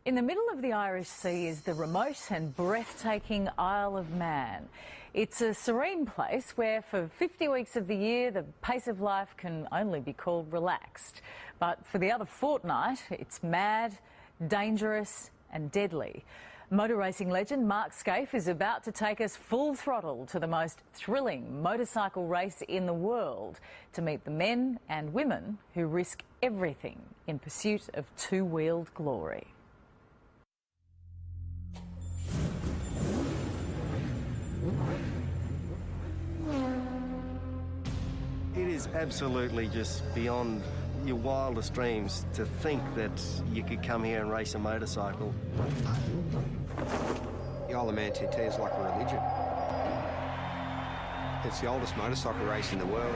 In the middle of the Irish Sea is the remote and breathtaking Isle of Man. It's a serene place where for 50 weeks of the year the pace of life can only be called relaxed. But for the other fortnight it's mad, dangerous and deadly. Motor racing legend Mark Skaife is about to take us full throttle to the most thrilling motorcycle race in the world to meet the men and women who risk everything in pursuit of two-wheeled glory. It is absolutely just beyond your wildest dreams to think that you could come here and race a motorcycle. The Isle of Man TT is like a religion. It's the oldest motorcycle race in the world.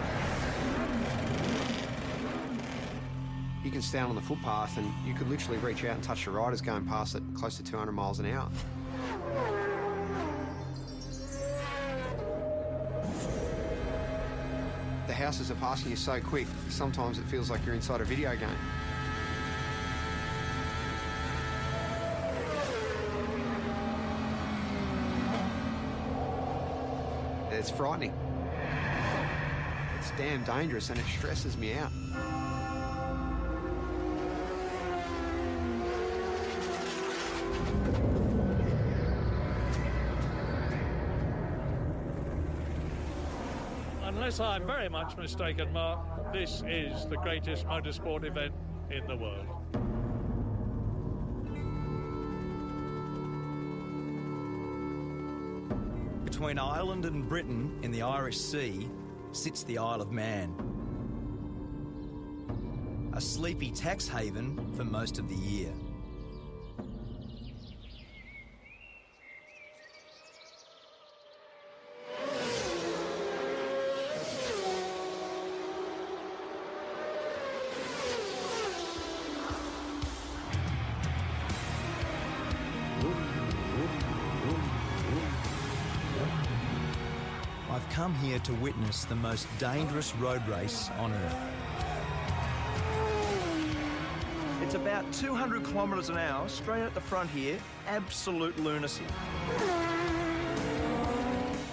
You can stand on the footpath and you could literally reach out and touch the riders going past at close to 200 miles an hour. The houses are passing you so quick, sometimes it feels like you're inside a video game. It's frightening. It's damn dangerous and it stresses me out. Unless I'm very much mistaken, Mark, this is the greatest motorsport event in the world. Between Ireland and Britain in the Irish Sea sits the Isle of Man. A sleepy tax haven for most of the year. I've come here to witness the most dangerous road race on Earth. It's about 200 kilometres an hour, straight at the front here, absolute lunacy.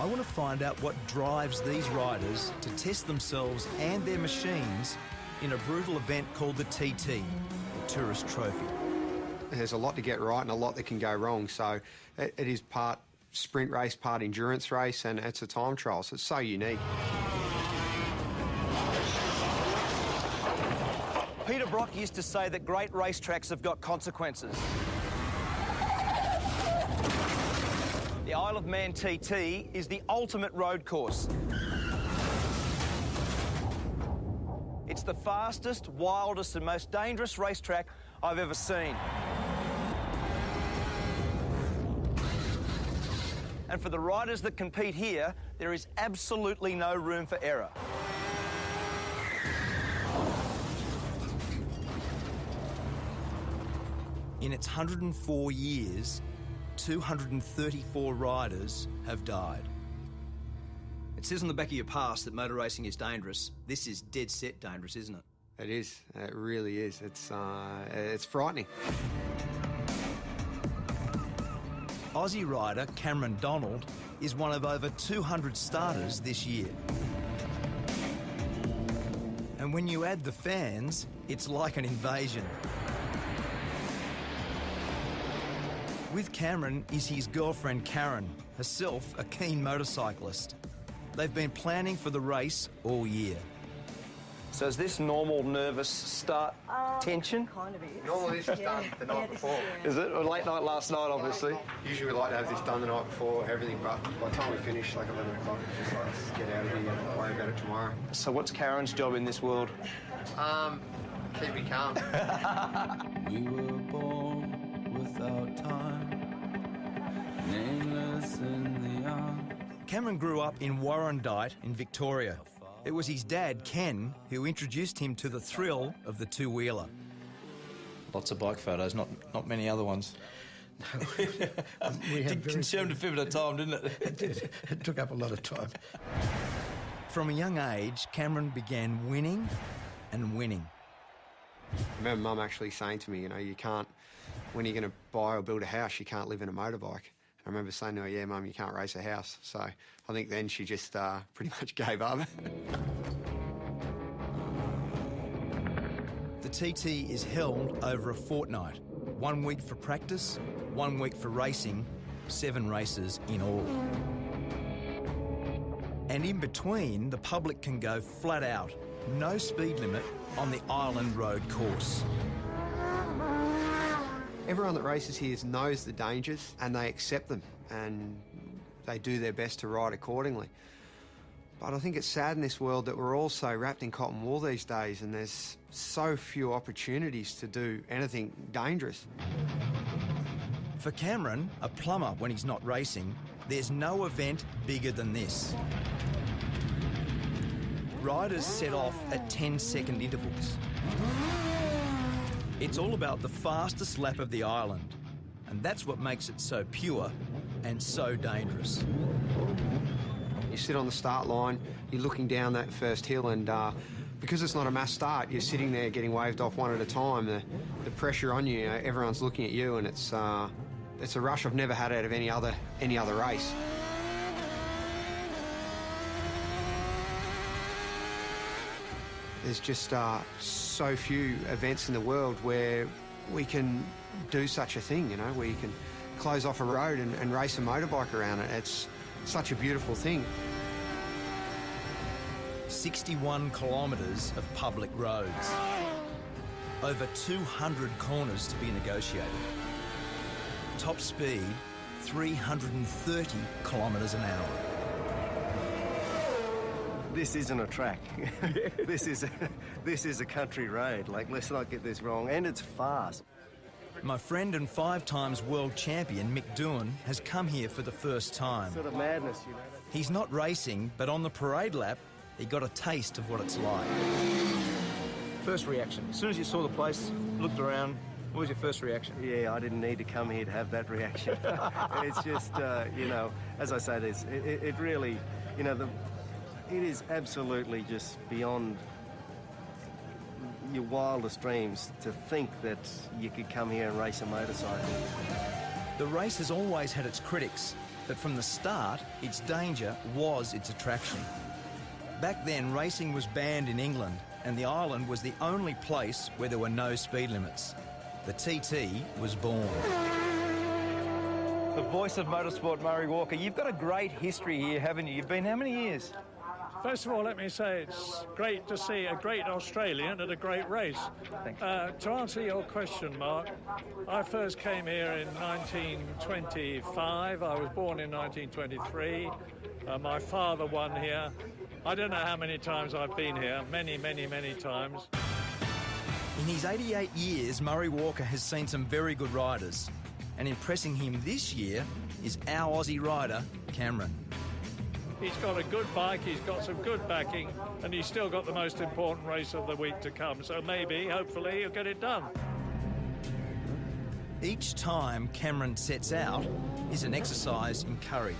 I want to find out what drives these riders to test themselves and their machines in a brutal event called the TT, the Tourist Trophy. There's a lot to get right and a lot that can go wrong, so it is part sprint race, part endurance race, and it's a time trial, so it's so unique. Peter Brock used to say that great racetracks have got consequences. The Isle of Man TT is the ultimate road course. It's the fastest, wildest and most dangerous racetrack I've ever seen. And for the riders that compete here, there is absolutely no room for error. In its 104 years, 234 riders have died. It says on the back of your pass that motor racing is dangerous. This is dead set dangerous, isn't it? It is. It really is. It's frightening. Aussie rider Cameron Donald is one of over 200 starters this year. And when you add the fans, it's like an invasion. With Cameron is his girlfriend Karen, herself a keen motorcyclist. They've been planning for the race all year. So is this normal nervous start tension? Kind of is. Normally this is done the night before. Is it? A late night last night, obviously. Usually we like to have this done the night before, everything, but by the time we finish, like 11 o'clock, it's just like, let's get out of here and worry about it tomorrow. So what's Karen's job in this world? Keep me calm. We were born without time, nameless in the arms. Cameron grew up in Warrandyte in Victoria. It was his dad, Ken, who introduced him to the thrill of the two-wheeler. Lots of bike photos, not many other ones. We had consumed a fair bit of time, didn't it? It did. It took up a lot of time. From a young age, Cameron began winning and winning. I remember Mum actually saying to me, you know, you can't, when you're going to buy or build a house, you can't live in a motorbike. I remember saying to her, yeah, Mum, you can't race a house. So I think then she just pretty much gave up. The TT is held over a fortnight. 1 week for practice, 1 week for racing, 7 races in all. And in between, the public can go flat out, no speed limit on the Island Road course. Everyone that races here knows the dangers and they accept them and they do their best to ride accordingly. But I think it's sad in this world that we're all so wrapped in cotton wool these days and there's so few opportunities to do anything dangerous. For Cameron, a plumber when he's not racing, there's no event bigger than this. Riders set off at 10-second intervals. It's all about the fastest lap of the island, and that's what makes it so pure and so dangerous. You sit on the start line, you're looking down that first hill and because it's not a mass start, you're sitting there getting waved off one at a time. The pressure on you, everyone's looking at you and it's a rush I've never had out of any other race. There's just so few events in the world where we can do such a thing, you know, where you can close off a road and race a motorbike around it. It's such a beautiful thing. 61 kilometres of public roads. Over 200 corners to be negotiated. Top speed, 330 kilometres an hour. This isn't a track. This is a country road. Like, let's not get this wrong. And it's fast. My friend and 5-times world champion Mick Doohan has come here for the first time. Sort of madness, you know. He's not racing, but on the parade lap, he got a taste of what it's like. First reaction. As soon as you saw the place, looked around, what was your first reaction? Yeah, I didn't need to come here to have that reaction. It's just, you know, as I say, it really, you know, it is absolutely just beyond your wildest dreams to think that you could come here and race a motorcycle. The race has always had its critics, but from the start, its danger was its attraction. Back then, racing was banned in England, and the island was the only place where there were no speed limits. The TT was born. The voice of motorsport, Murray Walker. You've got a great history here, haven't you? You've been how many years? First of all, let me say it's great to see a great Australian at a great race. To answer your question, Mark, I first came here in 1925. I was born in 1923. My father won here. I don't know how many times I've been here. Many, many, many times. In his 88 years, Murray Walker has seen some very good riders. And impressing him this year is our Aussie rider, Cameron. He's got a good bike, he's got some good backing, and he's still got the most important race of the week to come. So maybe, hopefully, he'll get it done. Each time Cameron sets out is an exercise in courage.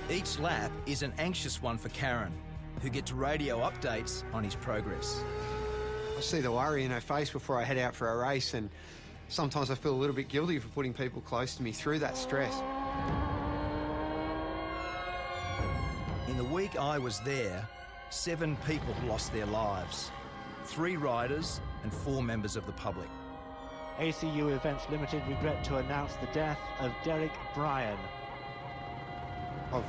Each lap is an anxious one for Karen, who gets radio updates on his progress. I see the worry in her face before I head out for a race and sometimes I feel a little bit guilty for putting people close to me through that stress. In the week I was there, 7 people lost their lives. 3 riders and 4 members of the public. ACU Events Limited regret to announce the death of Derek Bryan. I've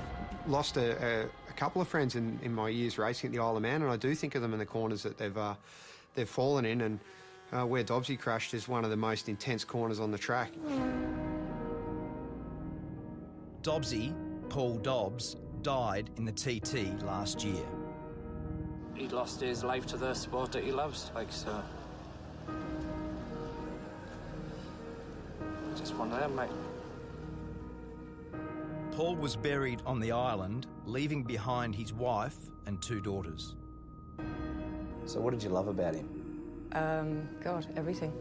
lost a couple of friends in my years racing at the Isle of Man, and I do think of them in the corners that they've fallen in, and where Dobbsy crashed is one of the most intense corners on the track. Dobbsy, Paul Dobbs, died in the TT last year. He lost his life to the sport that he loves, so. Just one of them, mate. Paul was buried on the island, leaving behind his wife and 2 daughters. So what did you love about him? God, everything.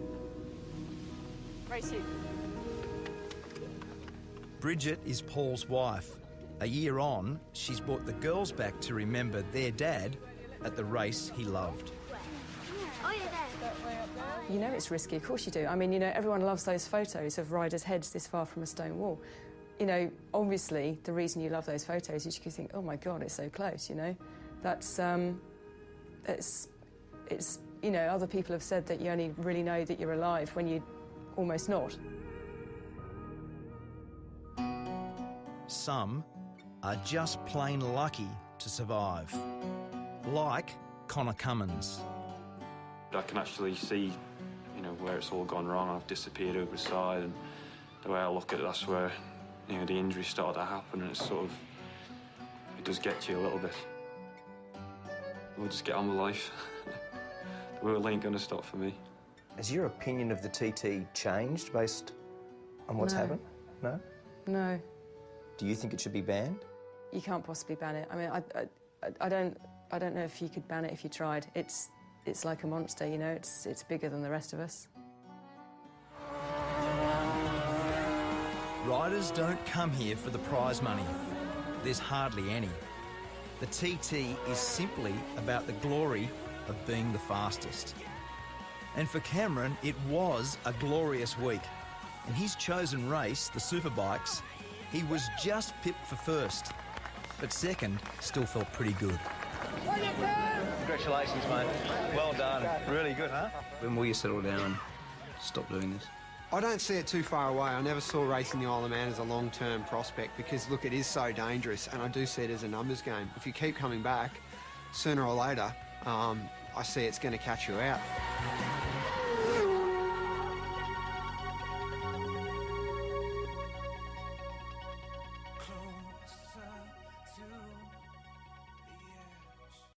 Bridget is Paul's wife, A year on, she's brought the girls back to remember their dad at the race he loved. You know it's risky, of course you do. I mean, you know, everyone loves those photos of riders' heads this far from a stone wall. You know, obviously, the reason you love those photos is you think, oh my God, it's so close, you know? That's, it's, you know, other people have said that you only really know that you're alive when you're almost not. Some are just plain lucky to survive, like Connor Cummins. I can actually see, you know, where it's all gone wrong. I've disappeared over the side, and the way I look at it, that's where, you know, the injury started to happen, and it's sort of, it does get to you a little bit. We'll just get on with life. The world ain't gonna stop for me. Has your opinion of the TT changed based on what's happened? No? No. Do you think it should be banned? You can't possibly ban it. I mean, I don't know if you could ban it if you tried. It's like a monster, you know. It's bigger than the rest of us. Riders don't come here for the prize money. There's hardly any. The TT is simply about the glory of being the fastest. And for Cameron, it was a glorious week. In his chosen race, the Superbikes, he was just pipped for first. But second still felt pretty good. Congratulations, mate. Well done. Really good, huh? When will you settle down and stop doing this? I don't see it too far away. I never saw racing the Isle of Man as a long-term prospect because, look, it is so dangerous, and I do see it as a numbers game. If you keep coming back, sooner or later, I see it's going to catch you out.